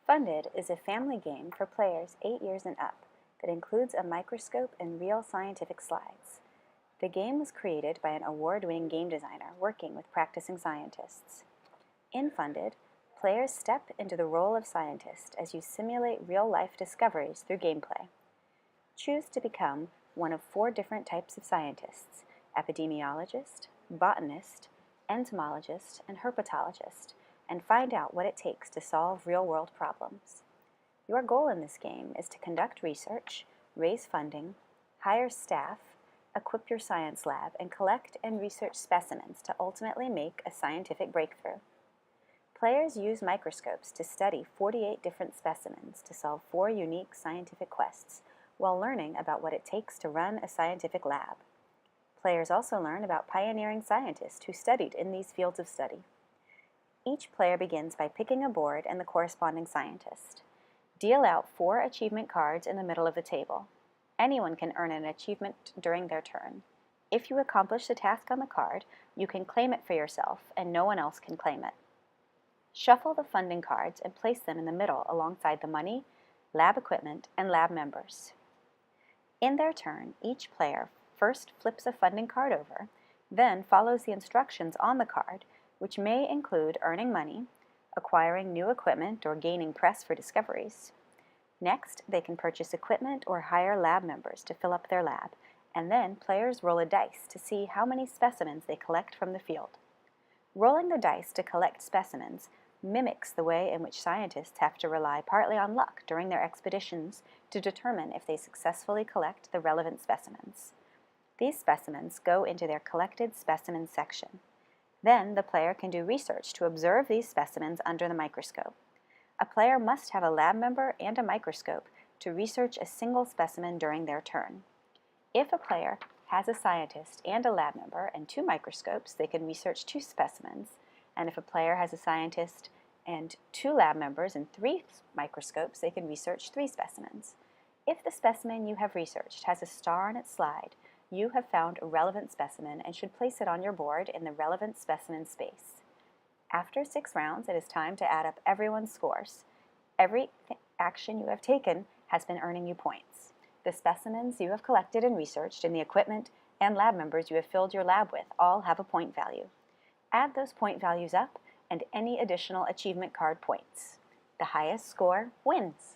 Funded is a family game for players 8 years and up that includes a microscope and real scientific slides. The game was created by an award-winning game designer working with practicing scientists. In Funded, players step into the role of scientist as you simulate real-life discoveries through gameplay. Choose to become one of 4 different types of scientists: epidemiologist, botanist, entomologist, and herpetologist, and find out what it takes to solve real-world problems. Your goal in this game is to conduct research, raise funding, hire staff, equip your science lab, and collect and research specimens to ultimately make a scientific breakthrough. Players use microscopes to study 48 different specimens to solve 4 unique scientific quests while learning about what it takes to run a scientific lab. Players also learn about pioneering scientists who studied in these fields of study. Each player begins by picking a board and the corresponding scientist. Deal out 4 achievement cards in the middle of the table. Anyone can earn an achievement during their turn. If you accomplish the task on the card, you can claim it for yourself and no one else can claim it. Shuffle the funding cards and place them in the middle alongside the money, lab equipment, and lab members. In their turn, each player first flips a funding card over, then follows the instructions on the card, which may include earning money, acquiring new equipment, or gaining press for discoveries. Next, they can purchase equipment or hire lab members to fill up their lab, and then players roll a dice to see how many specimens they collect from the field. Rolling the dice to collect specimens mimics the way in which scientists have to rely partly on luck during their expeditions to determine if they successfully collect the relevant specimens. These specimens go into their collected specimens section. Then the player can do research to observe these specimens under the microscope. A player must have a lab member and a microscope to research a single specimen during their turn. If a player has a scientist and a lab member and 2 microscopes, they can research 2 specimens. And if a player has a scientist and 2 lab members and 3 microscopes, they can research 3 specimens. If the specimen you have researched has a star on its slide, you have found a relevant specimen and should place it on your board in the relevant specimen space. After 6 rounds, it is time to add up everyone's scores. Every action you have taken has been earning you points. The specimens you have collected and researched, and the equipment and lab members you have filled your lab with all have a point value. Add those point values up and any additional achievement card points. The highest score wins.